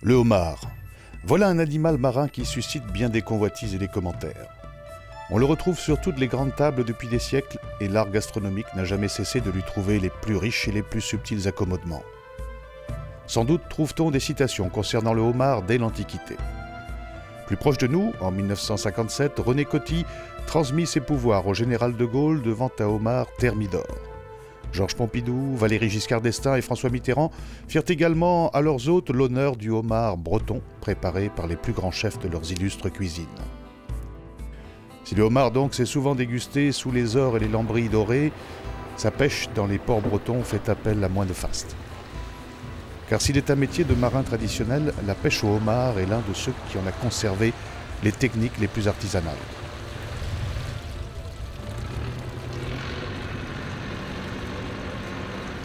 Le homard. Voilà un animal marin qui suscite bien des convoitises et des commentaires. On le retrouve sur toutes les grandes tables depuis des siècles et l'art gastronomique n'a jamais cessé de lui trouver les plus riches et les plus subtils accommodements. Sans doute trouve-t-on des citations concernant le homard dès l'Antiquité. Plus proche de nous, en 1957, René Coty transmit ses pouvoirs au général de Gaulle devant un homard thermidor. Georges Pompidou, Valéry Giscard d'Estaing et François Mitterrand firent également à leurs hôtes l'honneur du homard breton, préparé par les plus grands chefs de leurs illustres cuisines. Si le homard donc s'est souvent dégusté sous les ors et les lambris dorés, sa pêche dans les ports bretons fait appel à moins de faste. Car s'il est un métier de marin traditionnel, la pêche au homard est l'un de ceux qui en a conservé les techniques les plus artisanales.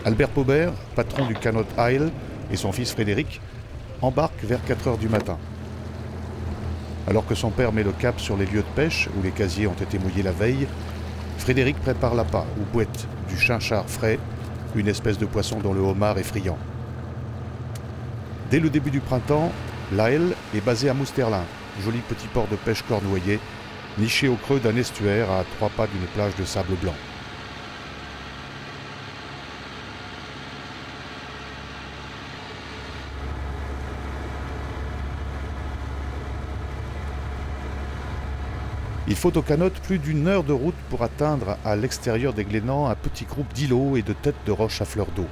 Albert Paubert, patron du Canot Isle, et son fils Frédéric embarquent vers 4 heures du matin. Alors que son père met le cap sur les lieux de pêche où les casiers ont été mouillés la veille, Frédéric prépare l'appât ou bouette du chinchard frais, une espèce de poisson dont le homard est friand. Dès le début du printemps, l'Isle est basé à Mousterlin, joli petit port de pêche cornouaillé, niché au creux d'un estuaire à 3 pas d'une plage de sable blanc. Il faut au Canot plus d'une heure de route pour atteindre à l'extérieur des Glénans un petit groupe d'îlots et de têtes de roches à fleur d'eau.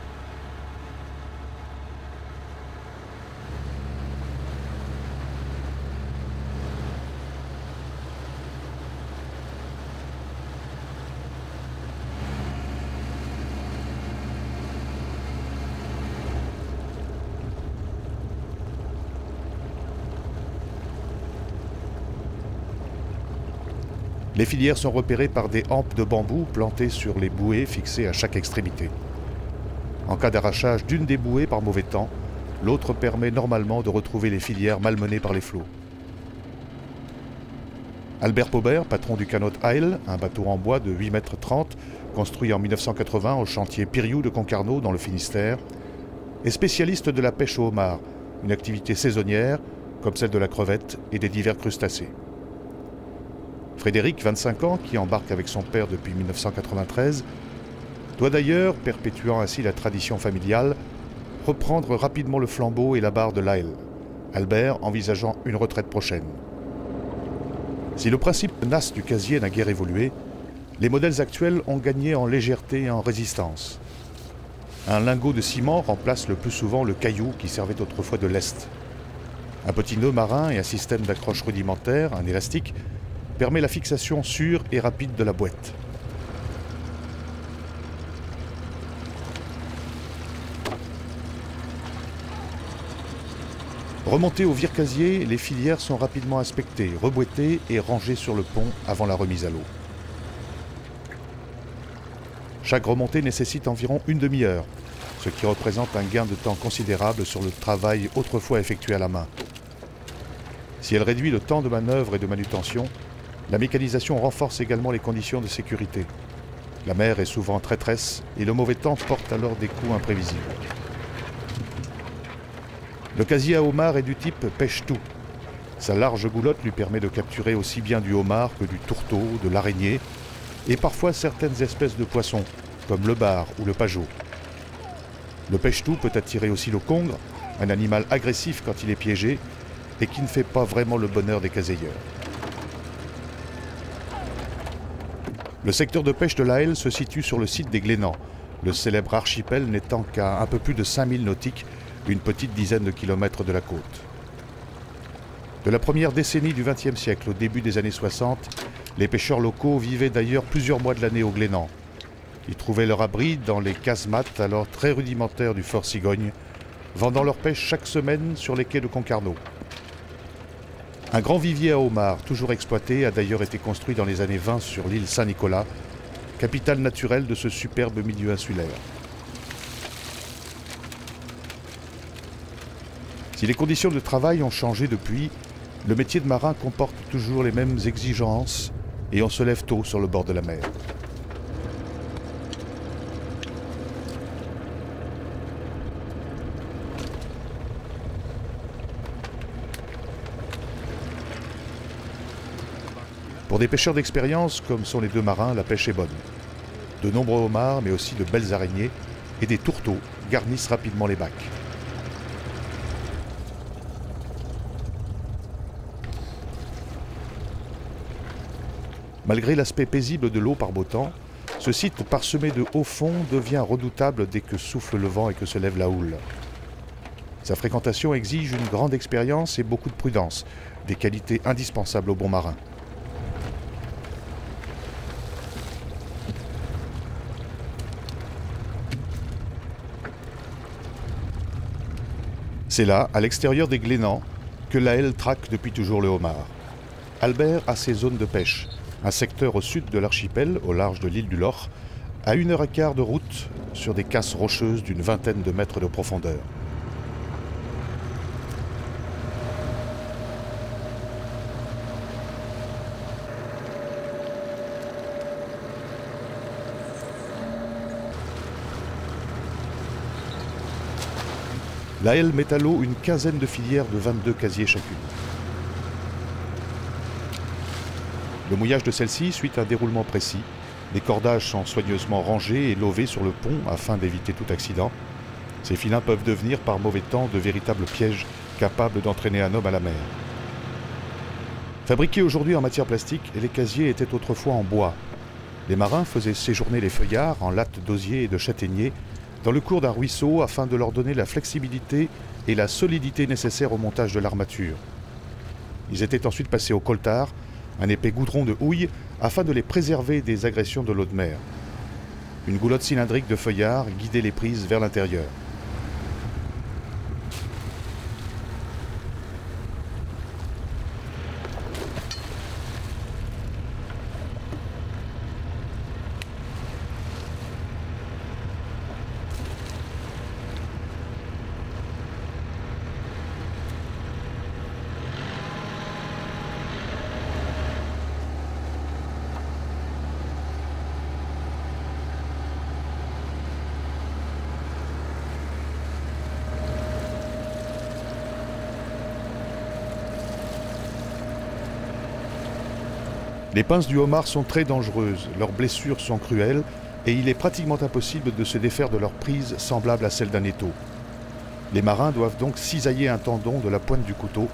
Les filières sont repérées par des hampes de bambou plantées sur les bouées fixées à chaque extrémité. En cas d'arrachage d'une des bouées par mauvais temps, l'autre permet normalement de retrouver les filières malmenées par les flots. Albert Paubert, patron du Canot Isle, un bateau en bois de 8,30 m, construit en 1980 au chantier Piriou de Concarneau dans le Finistère, est spécialiste de la pêche au homard, une activité saisonnière comme celle de la crevette et des divers crustacés. Frédéric, 25 ans, qui embarque avec son père depuis 1993, doit d'ailleurs, perpétuant ainsi la tradition familiale, reprendre rapidement le flambeau et la barre de l'Isle, Albert envisageant une retraite prochaine. Si le principe tenace du casier n'a guère évolué, les modèles actuels ont gagné en légèreté et en résistance. Un lingot de ciment remplace le plus souvent le caillou qui servait autrefois de lest. Un petit nœud marin et un système d'accroche rudimentaire, un élastique, permet la fixation sûre et rapide de la boîte. Remontées au vire-casier, les filières sont rapidement inspectées, reboîtées et rangées sur le pont avant la remise à l'eau. Chaque remontée nécessite environ une demi-heure, ce qui représente un gain de temps considérable sur le travail autrefois effectué à la main. Si elle réduit le temps de manœuvre et de manutention, la mécanisation renforce également les conditions de sécurité. La mer est souvent traîtresse et le mauvais temps porte alors des coups imprévisibles. Le casier à homard est du type pêche-tout. Sa large goulotte lui permet de capturer aussi bien du homard que du tourteau, de l'araignée et parfois certaines espèces de poissons, comme le bar ou le pageot. Le pêche-tout peut attirer aussi le congre, un animal agressif quand il est piégé et qui ne fait pas vraiment le bonheur des caseilleurs. Le secteur de pêche de l'Isle se situe sur le site des Glénans, le célèbre archipel n'étant qu'à un peu plus de 5000 nautiques, une petite dizaine de kilomètres de la côte. De la première décennie du XXe siècle au début des années 60, les pêcheurs locaux vivaient d'ailleurs plusieurs mois de l'année aux Glénans. Ils trouvaient leur abri dans les casemates alors très rudimentaires du fort Cigogne, vendant leur pêche chaque semaine sur les quais de Concarneau. Un grand vivier à homards, toujours exploité, a d'ailleurs été construit dans les années 20 sur l'île Saint-Nicolas, capitale naturelle de ce superbe milieu insulaire. Si les conditions de travail ont changé depuis, le métier de marin comporte toujours les mêmes exigences et on se lève tôt sur le bord de la mer. Pour des pêcheurs d'expérience, comme sont les deux marins, la pêche est bonne. De nombreux homards, mais aussi de belles araignées et des tourteaux garnissent rapidement les bacs. Malgré l'aspect paisible de l'eau par beau temps, ce site parsemé de hauts fonds devient redoutable dès que souffle le vent et que se lève la houle. Sa fréquentation exige une grande expérience et beaucoup de prudence, des qualités indispensables au bon marin. C'est là, à l'extérieur des Glénans, que l'Aelle traque depuis toujours le homard. Albert a ses zones de pêche, un secteur au sud de l'archipel, au large de l'île du Loch, à 1h15 de route sur des casses rocheuses d'une vingtaine de mètres de profondeur. L'Aelle met à l'eau une quinzaine de filières de 22 casiers chacune. Le mouillage de celle-ci suit un déroulement précis. Les cordages sont soigneusement rangés et lovés sur le pont afin d'éviter tout accident. Ces filins peuvent devenir par mauvais temps de véritables pièges capables d'entraîner un homme à la mer. Fabriqués aujourd'hui en matière plastique, les casiers étaient autrefois en bois. Les marins faisaient séjourner les feuillards en lattes d'osier et de châtaignier dans le cours d'un ruisseau afin de leur donner la flexibilité et la solidité nécessaires au montage de l'armature. Ils étaient ensuite passés au coltard, un épais goudron de houille, afin de les préserver des agressions de l'eau de mer. Une goulotte cylindrique de feuillard guidait les prises vers l'intérieur. Les pinces du homard sont très dangereuses, leurs blessures sont cruelles et il est pratiquement impossible de se défaire de leur prise semblable à celle d'un étau. Les marins doivent donc cisailler un tendon de la pointe du couteau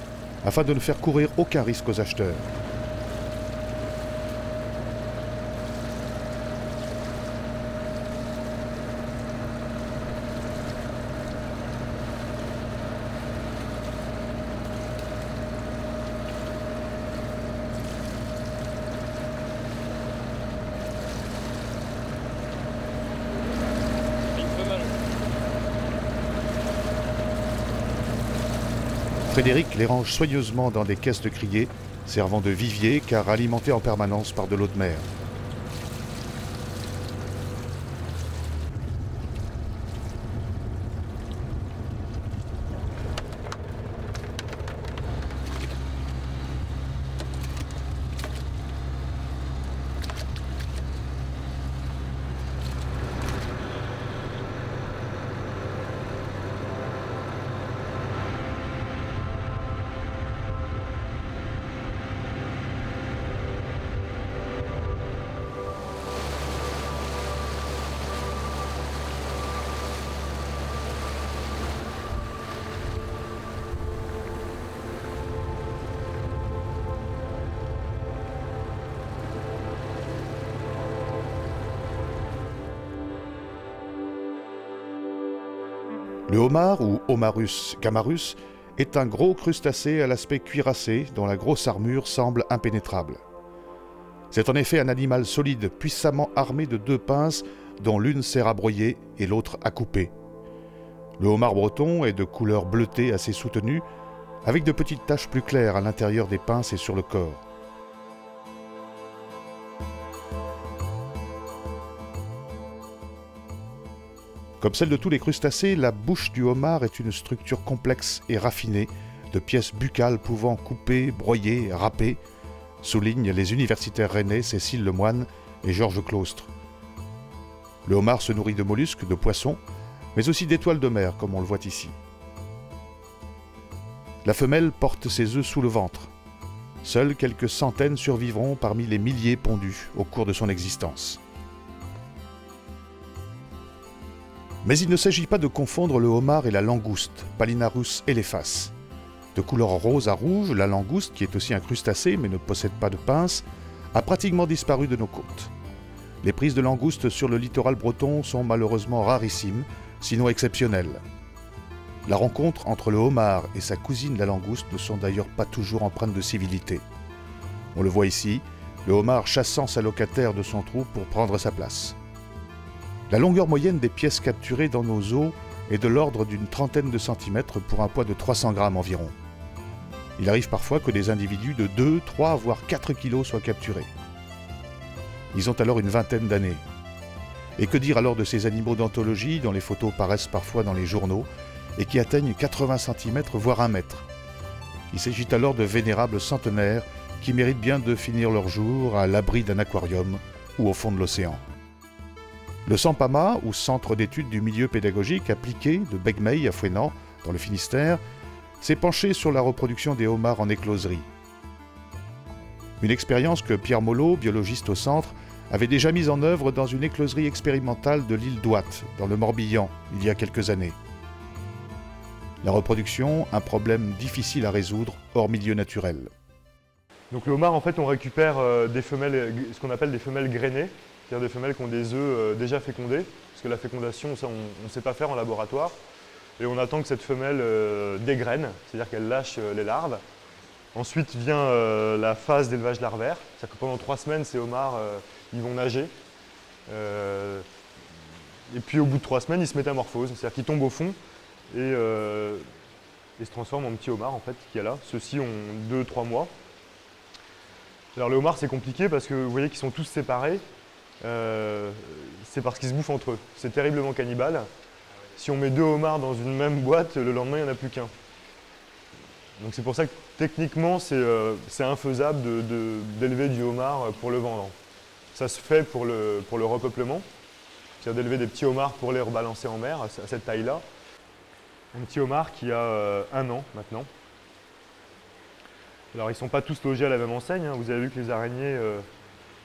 afin de ne faire courir aucun risque aux acheteurs. Frédéric les range soigneusement dans des caisses de criée, servant de vivier car alimentés en permanence par de l'eau de mer. Le homard, ou Homarus camarus, est un gros crustacé à l'aspect cuirassé dont la grosse armure semble impénétrable. C'est en effet un animal solide, puissamment armé de deux pinces dont l'une sert à broyer et l'autre à couper. Le homard breton est de couleur bleutée assez soutenue, avec de petites taches plus claires à l'intérieur des pinces et sur le corps. Comme celle de tous les crustacés, la bouche du homard est une structure complexe et raffinée, de pièces buccales pouvant couper, broyer, râper, soulignent les universitaires rennais Cécile Lemoine et Georges Claustre. Le homard se nourrit de mollusques, de poissons, mais aussi d'étoiles de mer, comme on le voit ici. La femelle porte ses œufs sous le ventre. Seules quelques centaines survivront parmi les milliers pondus au cours de son existence. Mais il ne s'agit pas de confondre le homard et la langouste, Palinarus elephas. De couleur rose à rouge, la langouste, qui est aussi un crustacé mais ne possède pas de pince, a pratiquement disparu de nos côtes. Les prises de langoustes sur le littoral breton sont malheureusement rarissimes, sinon exceptionnelles. La rencontre entre le homard et sa cousine la langouste ne sont d'ailleurs pas toujours empreintes de civilité. On le voit ici, le homard chassant sa locataire de son trou pour prendre sa place. La longueur moyenne des pièces capturées dans nos eaux est de l'ordre d'une trentaine de centimètres pour un poids de 300 grammes environ. Il arrive parfois que des individus de 2, 3 voire 4 kilos soient capturés. Ils ont alors une vingtaine d'années. Et que dire alors de ces animaux d'anthologie dont les photos paraissent parfois dans les journaux et qui atteignent 80 cm voire 1 mètre. Il s'agit alors de vénérables centenaires qui méritent bien de finir leur jour à l'abri d'un aquarium ou au fond de l'océan. Le Sampama, ou Centre d'études du milieu pédagogique appliqué de Begmeil à Fouesnant, dans le Finistère, s'est penché sur la reproduction des homards en écloserie. Une expérience que Pierre Molot, biologiste au centre, avait déjà mise en œuvre dans une écloserie expérimentale de l'île d'Ouate, dans le Morbihan, il y a quelques années. La reproduction, un problème difficile à résoudre hors milieu naturel. Donc le homard, en fait, on récupère des femelles, ce qu'on appelle des femelles grainées, c'est-à-dire des femelles qui ont des œufs déjà fécondés, parce que la fécondation, ça, on ne sait pas faire en laboratoire. Et on attend que cette femelle dégraine, c'est-à-dire qu'elle lâche les larves. Ensuite vient la phase d'élevage larvaire, c'est-à-dire que pendant 3 semaines, ces homards, ils vont nager. Et puis au bout de 3 semaines, ils se métamorphosent, c'est-à-dire qu'ils tombent au fond et se transforment en petits homards, en fait, qu'il y a là. Ceux-ci ont 2-3 mois. Alors les homards, c'est compliqué parce que vous voyez qu'ils sont tous séparés. C'est parce qu'ils se bouffent entre eux. C'est terriblement cannibale. Si on met 2 homards dans une même boîte, le lendemain, il n'y en a plus qu'un. Donc c'est pour ça que techniquement, c'est infaisable d'élever du homard pour le vendre. Ça se fait pour le repeuplement, c'est-à-dire d'élever des petits homards pour les rebalancer en mer à cette taille-là. Un petit homard qui a 1 an maintenant. Alors ils ne sont pas tous logés à la même enseigne, hein. Vous avez vu que les araignées,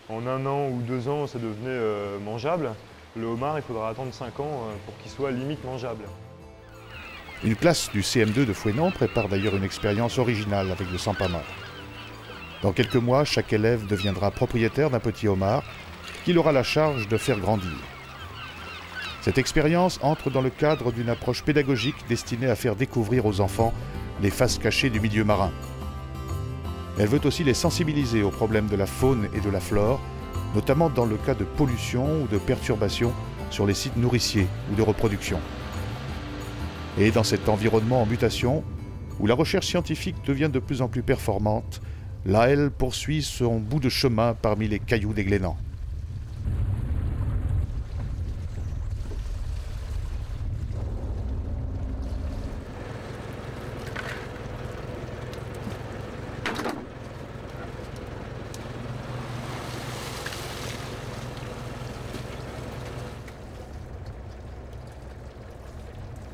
en 1 an ou 2 ans, ça devenait mangeable. Le homard, il faudra attendre 5 ans pour qu'il soit limite mangeable. Une classe du CM2 de Fouesnant prépare d'ailleurs une expérience originale avec le Sampama. Dans quelques mois, chaque élève deviendra propriétaire d'un petit homard qu'il aura la charge de faire grandir. Cette expérience entre dans le cadre d'une approche pédagogique destinée à faire découvrir aux enfants les faces cachées du milieu marin. Elle veut aussi les sensibiliser aux problèmes de la faune et de la flore, notamment dans le cas de pollution ou de perturbation sur les sites nourriciers ou de reproduction. Et dans cet environnement en mutation, où la recherche scientifique devient de plus en plus performante, l'AL poursuit son bout de chemin parmi les cailloux des Glénans.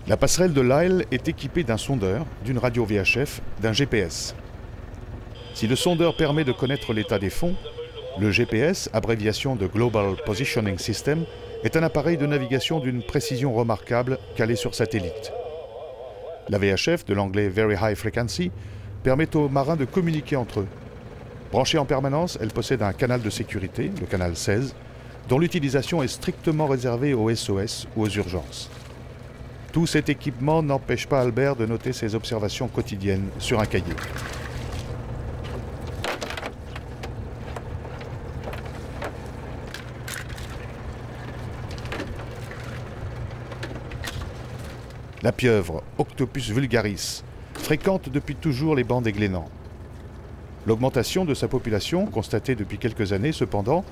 La passerelle de l'Aisle est équipée d'un sondeur, d'une radio VHF, d'un GPS. Si le sondeur permet de connaître l'état des fonds, le GPS, abréviation de Global Positioning System, est un appareil de navigation d'une précision remarquable calé sur satellite. La VHF, de l'anglais Very High Frequency, permet aux marins de communiquer entre eux. Branchée en permanence, elle possède un canal de sécurité, le canal 16, dont l'utilisation est strictement réservée aux SOS ou aux urgences. Tout cet équipement n'empêche pas Albert de noter ses observations quotidiennes sur un cahier. La pieuvre, Octopus vulgaris, fréquente depuis toujours les bancs des Glénans. L'augmentation de sa population, constatée depuis quelques années cependant,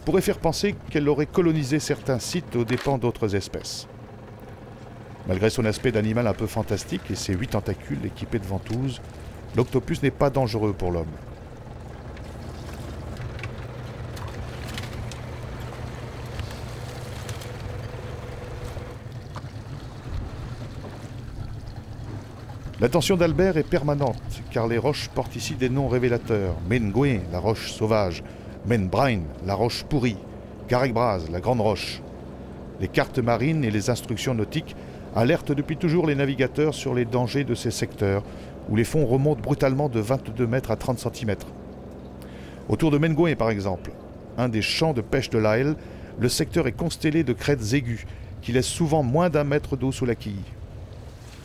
pourrait faire penser qu'elle aurait colonisé certains sites aux dépens d'autres espèces. Malgré son aspect d'animal un peu fantastique et ses 8 tentacules équipés de ventouses, l'octopus n'est pas dangereux pour l'homme. L'attention d'Albert est permanente, car les roches portent ici des noms révélateurs. Mengoé, la roche sauvage, Menbrain, la roche pourrie, Garregbraz, la grande roche. Les cartes marines et les instructions nautiques alertent depuis toujours les navigateurs sur les dangers de ces secteurs, où les fonds remontent brutalement de 22 mètres à 30 cm. Autour de Mengoé, par exemple, un des champs de pêche de l'Aelle, le secteur est constellé de crêtes aiguës, qui laissent souvent moins d'1 mètre d'eau sous la quille.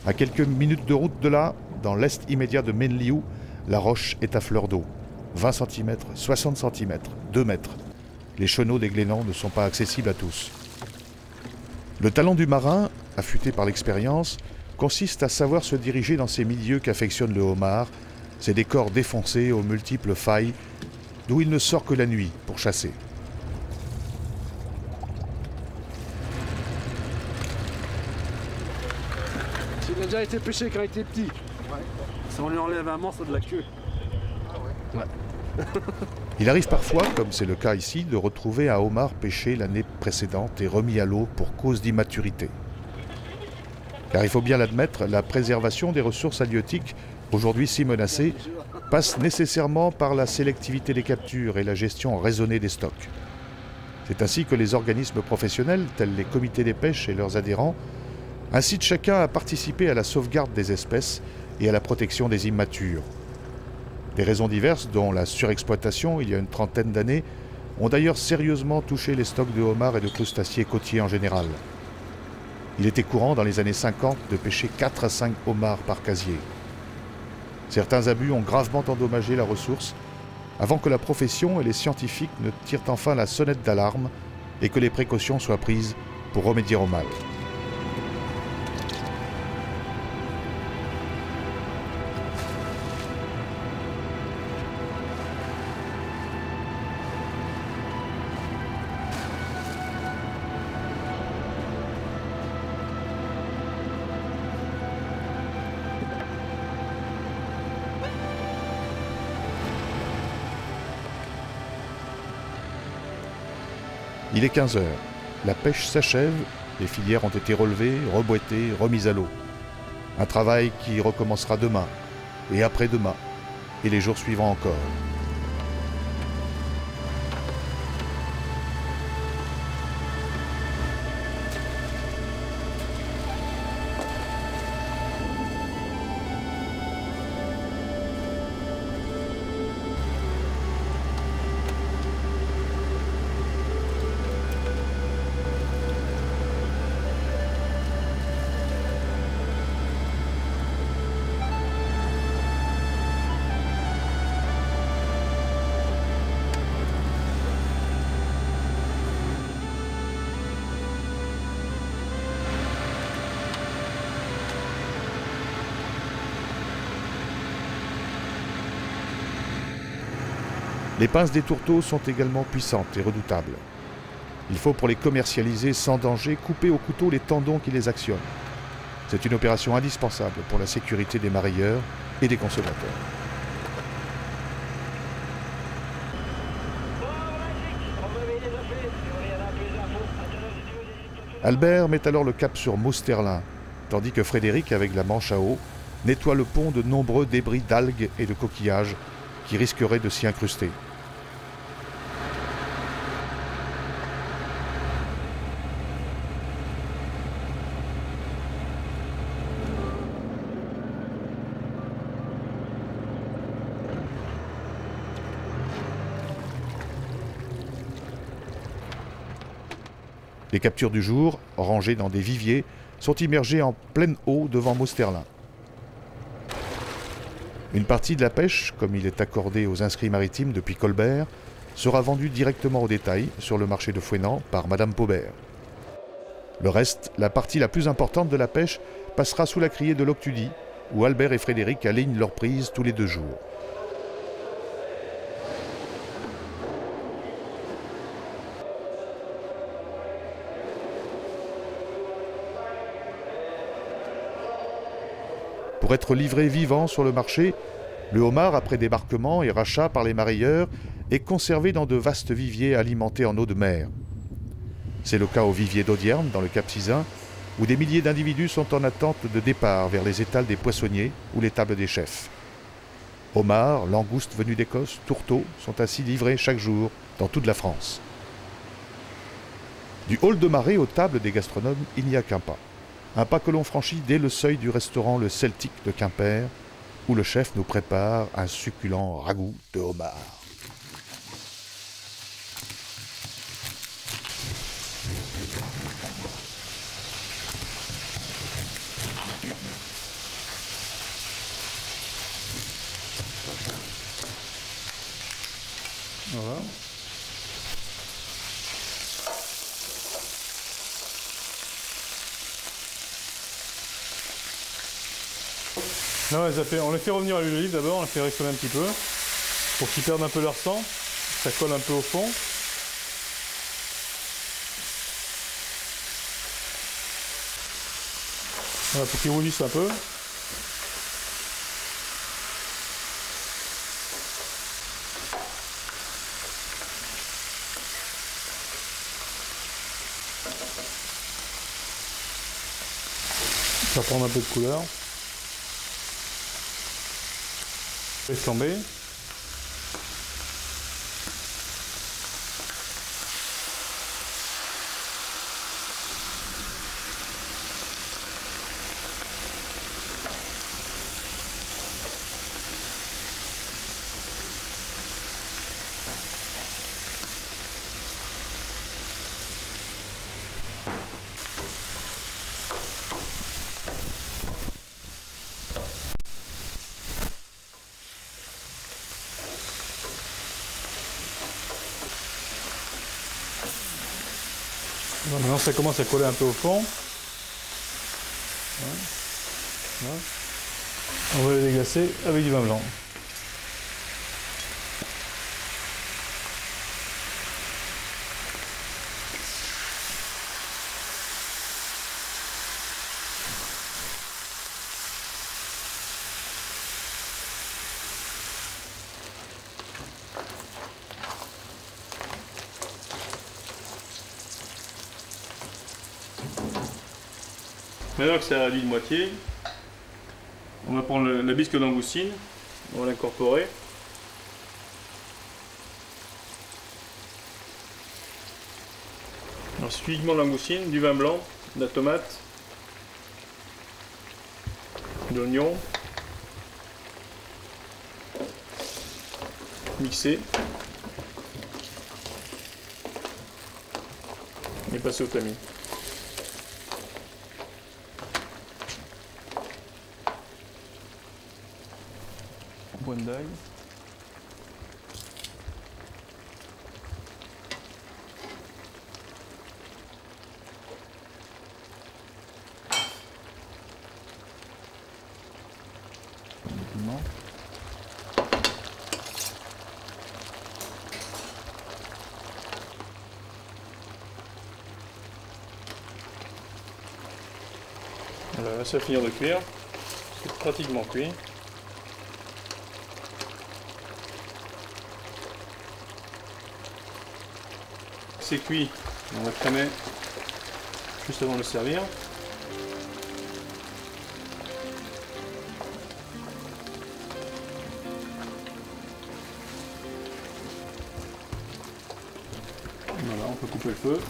À quelques minutes de route de là, dans l'est immédiat de Menliou, la roche est à fleur d'eau. 20 cm, 60 cm, 2 mètres. Les chenaux des Glénans ne sont pas accessibles à tous. Le talent du marin, affûté par l'expérience, consiste à savoir se diriger dans ces milieux qu'affectionne le homard, ces décors défoncés aux multiples failles, d'où il ne sort que la nuit pour chasser. Il a déjà été pêché quand il était petit. Ouais. Si on lui enlève un morceau de la queue. Ah ouais. Ouais. Il arrive parfois, comme c'est le cas ici, de retrouver un homard pêché l'année précédente et remis à l'eau pour cause d'immaturité. Car il faut bien l'admettre, la préservation des ressources halieutiques, aujourd'hui si menacées, passe nécessairement par la sélectivité des captures et la gestion raisonnée des stocks. C'est ainsi que les organismes professionnels, tels les comités des pêches et leurs adhérents, incitent chacun à participer à la sauvegarde des espèces et à la protection des immatures. Des raisons diverses, dont la surexploitation il y a une trentaine d'années, ont d'ailleurs sérieusement touché les stocks de homards et de crustacés côtiers en général. Il était courant dans les années 50 de pêcher 4 à 5 homards par casier. Certains abus ont gravement endommagé la ressource, avant que la profession et les scientifiques ne tirent enfin la sonnette d'alarme et que les précautions soient prises pour remédier au mal. Il est 15 heures. La pêche s'achève, les filières ont été relevées, reboîtées, remises à l'eau. Un travail qui recommencera demain, et après-demain, et les jours suivants encore. Les pinces des tourteaux sont également puissantes et redoutables. Il faut, pour les commercialiser sans danger, couper au couteau les tendons qui les actionnent. C'est une opération indispensable pour la sécurité des marailleurs et des consommateurs. Albert met alors le cap sur Mousterlin, tandis que Frédéric, avec la manche à eau, nettoie le pont de nombreux débris d'algues et de coquillages qui risqueraient de s'y incruster. Les captures du jour, rangées dans des viviers, sont immergées en pleine eau devant Mousterlin. Une partie de la pêche, comme il est accordé aux inscrits maritimes depuis Colbert, sera vendue directement au détail sur le marché de Fouesnant par Madame Paubert. Le reste, la partie la plus importante de la pêche, passera sous la criée de l'Octudie, où Albert et Frédéric alignent leurs prises tous les 2 jours. Pour être livré vivant sur le marché, le homard, après débarquement et rachat par les marailleurs, est conservé dans de vastes viviers alimentés en eau de mer. C'est le cas au vivier d'Audierne, dans le Cap Sizun, où des milliers d'individus sont en attente de départ vers les étals des poissonniers ou les tables des chefs. Homards, langoustes venus d'Écosse, tourteaux sont ainsi livrés chaque jour dans toute la France. Du hall de marée aux tables des gastronomes, il n'y a qu'un pas. Un pas que l'on franchit dès le seuil du restaurant Le Celtic de Quimper, où le chef nous prépare un succulent ragoût de homard. Voilà. Là, on les fait revenir à l'huile d'olive d'abord, on les fait ressonner un petit peu pour qu'ils perdent un peu leur sang, ça colle un peu au fond. Voilà, pour qu'ils rougissent un peu. Ça va prendre un peu de couleur. Laisse tomber. Bon, maintenant ça commence à coller un peu au fond. Voilà. Voilà. On va les déglacer avec du vin blanc. Maintenant que ça a réduit de moitié, on va prendre la bisque de langoustine, on va l'incorporer. Ensuite, uniquement de langoustine, du vin blanc, de la tomate, de l'oignon, mixer et passer au tamis. Pointe d'ail. Voilà, là ça va finir de cuire. C'est pratiquement cuit. C'est cuit, on va cramer juste avant de le servir. Voilà, on peut couper le feu.